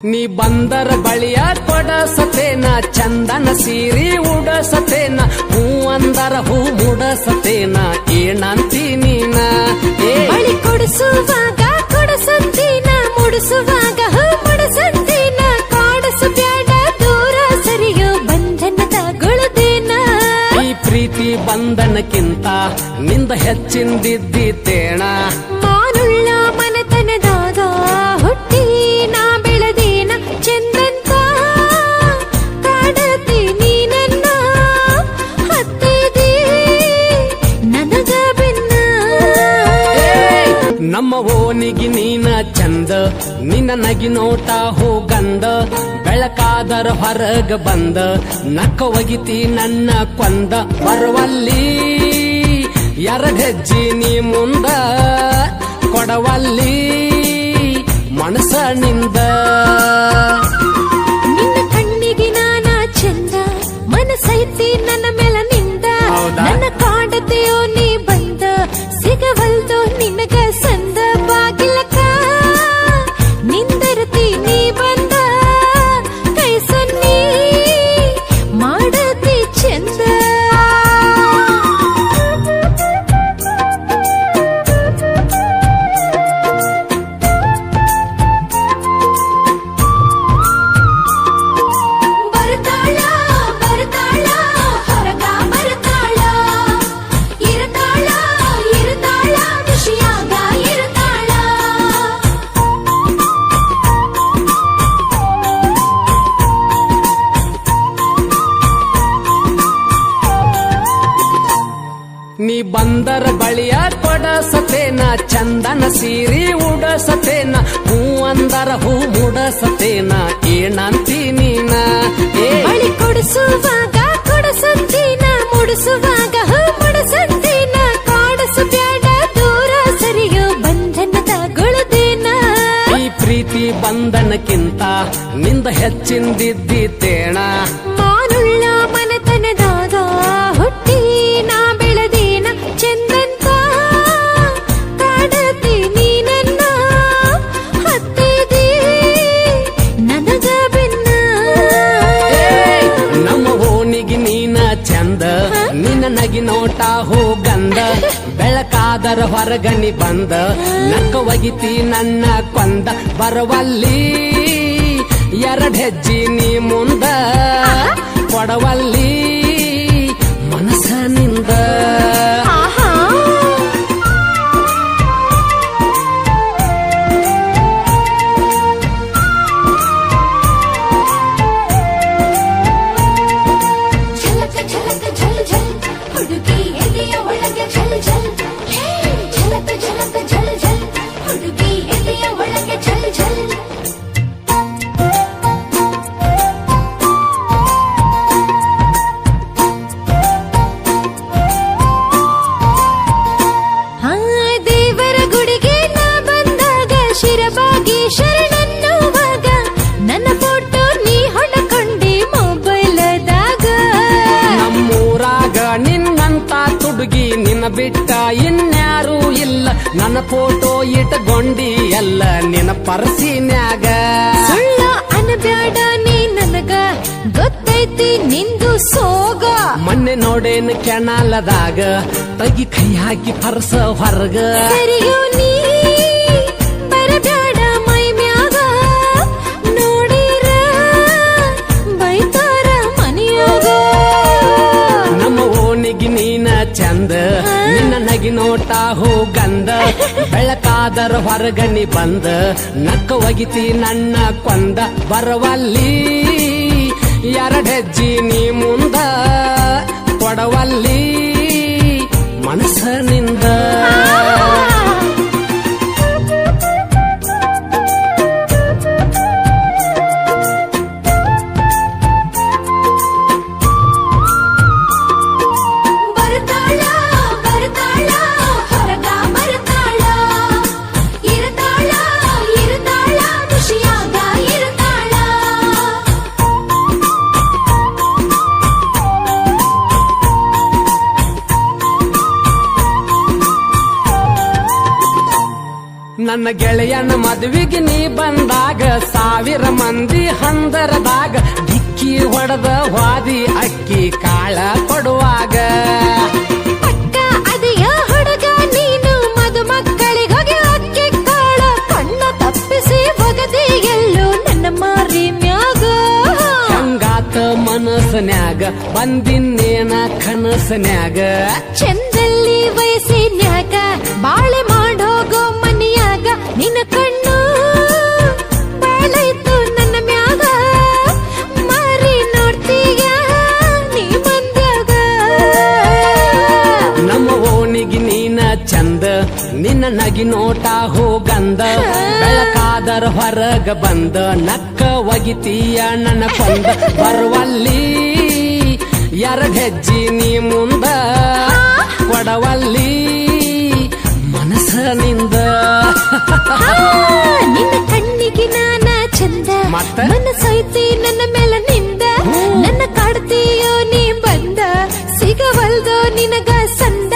ನೀ ಬಂದರ ಬಳಿಯ ಕೊಡಸತೇನ ಚಂದನ ಸೀರಿ ಉಡಸತೇನ ಹೂ ಅಂದರ ಹೂ ಮುಡಸತೇನ ಏನಂತಿ ನೀನ ಬಳಿ ಕೊಡಿಸುವಾಗ ಕೊಡಸಂತೀನ ಮುಡಿಸುವಾಗ ಹೂ ಮುಡಸಂತೀನ ಕಾಡಸು ಬ್ಯಾಡ ದೂರ ಸರಿಯೋ ಬಂಧನದ ಗುಳದೇನ ಈ ಪ್ರೀತಿ ಬಂಧನಕ್ಕಿಂತ ನಿಂದ ಹೆಚ್ಚಿಂದಿದ್ದೀತೇಣ ಮಾನುಳ್ಳ ಮನತನದಾಗ ಹುಟ್ಟಿ ನಾ ಬೆಳೆದೇನ ಚಂದಂತ ಕಾಡತಿ ನೀನನ್ನ ಹತ್ತಿದಿ ನನಗ ಬೆನ್ನ ನಮ್ಮ ಓನಿಗಿ ನೀನ ಚಂದ ನಿನ್ನ ನಗಿ ನೋಟ ಹೋಗಂದ ಬೆಳಕಾದರ ಹೊರಗ ಬಂದ ನಕ್ಕ ಒಗಿತಿ ನನ್ನ ಕೊಂದ ಬರುವಲ್ಲಿ ಎರಡೆಜ್ಜಿ ನೀ ಮುಂದ ಕೊಡವಲ್ಲಿ ಮನಸ್ಸನಿಂದ ನಿನ್ನ ಕಣ್ಣಿಗೆ ನಾನ ಚಂದ ಮನಸೈತಿ ನನ್ನ ಮೆಲನಿಂದ ನನ್ನ ಕಾಡತೆಯೋ ನೀ ಬಂದ ಸಿಗವಲ್ದೋ ನಿನಗ ಸಂದ ಬಾಗಿಲಕ ನಿಂದರತಿ ನೀ ಬಂದ ಕೈ ಸನ್ನಿ ಮಾಡತಿ ಚಂದ ಬರ್ತಾಳ ಬರ್ತಾಳ ಹೊರಗ ಬರ್ತಾಳ ಇರ್ತಾಳ ಇರ್ತಾಳ ಖುಷಿಯಾಗ ಇರ್ತಾಳ ನೀ ಬಂದರ ಬಳಿಯ ಕೊಡಸತೇನ ಚಂದನ ಸೀರಿ ಉಡಸತೇನ ಹೂ ಅಂದರ ಹೂ ಮುಡಸತೇನ ಏನಂತಿ ನೀನ ಬಳಿ ಕೊಡಿಸುವಾಗ ಕೊಡಸಂತೀನ ಮುಡಿಸುವಾಗ ಹೂ ಮುಡಸಂತೀನ ಕಾಡಸು ಬ್ಯಾಡ ದೂರ ಸರಿಯೋ ಬಂಧನದ ಗುಳದೇನ ಈ ಪ್ರೀತಿ ಬಂಧನಕ್ಕಿಂತ ನಿಂದ ಹೆಚ್ಚಿಂದಿದ್ದೀತೇಣ ಮಾನುಳ್ಳ ಮನತನದಾಗ ಹುಟ್ಟಿ ನಾ ಬೆಳೆದೇನ ಚಂದಂತ ಕಾಡತಿ ನೀನನ್ನ ಹತ್ತಿದಿ ನನಗ ಬೆನ್ನ ನಮ್ಮ ಓಣಿಗೆ ನೀನ ಚಂದ ನಿನ್ನ ನಗಿ ನೋಟ ಹೋಗಂದ ಬೆಳಕಾದರ ಹೊರಗನಿ ಬಂದ ನಕ್ಕ ಒಗಿತಿ ನನ್ನ ಕೊಂದ ಬರುವಲ್ಲಿ ಎರಡೆಜ್ಜಿ ನೀ ಮುಂದ ಕೊಡವಲ್ಲಿ ಮನಸ್ಸನಿಂದ ಆಹಾ ಝಲಕ ಝಲಕ ಝಲ್ ಝಲ್ ಹುಡುಗಿ ಎದೆಯ ಒಳಗೆ ಝಲ್ ಝಲ್ ಹೇ ಝಲಕ ಝಲಕ ಝಲ್ ಝಲ್ ಹುಡುಗಿ ಎದೆಯ ಒಳಗೆ ಝಲ್ ಝಲ್ ಹಾ ದೇವರ ಗುಡಿಗೆ ನಾ ಬಂದಾಗ ಶಿರಬಾಗಿ ಶರಣನ್ನುವಾಗ ನನ್ನ ಫೋಟೋ ನೀ ಹೊಡಕೊಂಡಿ ಮೊಬೈಲದಾಗ ನಮ್ಮೂರಾಗ ನಿನ್ನಂತ ತುಡುಗಿ ನಿನ್ನ ಬಿಟ್ಟ ಇನ್ಯಾರೂ ಇಲ್ಲ ನನ್ನ ಫೋಟೋ ಇಟ್ಕೊಂಡಿ ಎಲ್ಲ ನಿನ್ನ ಪರ್ಸಿನ್ಯಾಗ ಸುಳ್ಳ ಅನಬ್ಯಾಡ ನೀ ನನಗ ಗೊತ್ತೈತಿ ನಿಂದು ಸೋಗ ಮೊನ್ನೆ ನೋಡೇನು ಕೆಣಾಲದಾಗ ತಗಿ ಕೈ ಹಾಕಿ ಪರ್ಸ ಹೊರಗ ಸರಿಯೋ ನೀ ಬರಬ್ಯಾಡ ಮೈ ಮ್ಯಾಗ ನೋಡಿರ ಬೈತಾರ ಮನೆಯಾಗ ನಮ್ಮ ಓಣಿಗೆ ನೀನ ಚಂದ ನಿನ್ನ ನಗಿ ನೋಟ ಹೋಗಂದ ಬೆಳಕಾದರ ಹೊರಗನಿ ಬಂದ ನಕ್ಕ ಒಗಿತಿ ನನ್ನ ಕೊಂದ ಬರವಲ್ಲಿ ಎರಡೆಜ್ಜಿ ನೀ ಮುಂದ ಕೊಡವಲ್ಲಿ ಮನಸ್ಸನಿಂದ ಬರ್ತಾಳ ಬರ್ತಾಳ ಹೊರಗ ಬರ್ತಾಳ ಇರ್ತಾಳ ಇರ್ತಾಳ ಖುಷಿಯಾಗ ಇರ್ತಾಳ ನನ್ನ ಗೆಳೆಯನ ಮದುವೆಗೆ ನೀ ಬಂದಾಗ 1000 ಮಂದಿ ಹಂದರದಾಗ ಡಿಕ್ಕಿ ಹೊಡೆದ ವಾದಿ ಅಕ್ಕಿ ಕಾಳ ಕೊಡುವಾಗ ಪಕ್ಕ ಅದೆಯ ಹುಡುಗ ನೀನು ಮದುಮಕ್ಕಳಿಗೋಗಿ ಅಕ್ಕಿ ಕಾಳ ಕಣ್ಣ ತಪ್ಪಿಸಿ ಒಗದಿ ಎಲ್ಲೋ ನನ್ನ ಮಾರಿ ಮ್ಯಾಗ ಹಂಗಾತ ಮನಸ್ಸನ್ಯಾಗ ಬಂದಿನ್ನೇನ ಕನಸನ್ಯಾಗ ಚಂದಲ್ಲಿ ವಯಸ್ಸಿನ್ಯಾಗ ಬಾಳೆ ಮಾಡೋಗೋ ಮನಿಯಾಗ ನಿನ್ನ ಕಣ್ಣು ಬಾಳೈತು ನನ್ನ ಮ್ಯಾಗ ಮಾರಿ ನೋಡ್ತೀಯ ನೀ ಮಂದ್ಯಾಗ ನಮ್ಮ ಓಣಿಗೆ ನೀನ ಚಂದ ನಿನ್ನ ನಗಿ ನೋಟ ಹೋಗಂದ ಬೆಳಕಾದರ ಹೊರಗ ಬಂದ ನಕ್ಕ ಒಗಿತೀಯ ನನ್ನ ಕೊಂದ ಬರುವಲ್ಲಿ 2 ಹೆಜ್ಜೆ ನೀ ಮುಂದ ಕೊಡವಲ್ಲಿ ಮನಸ್ಸನಿಂದ ನಿನ್ನ ಕಣ್ಣಿಗೆ ನಾನ ಚಂದ ಮತ್ತೆ? ಮನಸ್ಸೈತಿ ನನ್ನ ಮೇಲ ನಿಂದ ನನ್ನ ಕಾಡ್ತೀಯೋ ನೀ ಬಂದ ಸಿಗವಲ್ದೋ ನಿನಗ ಸಂದ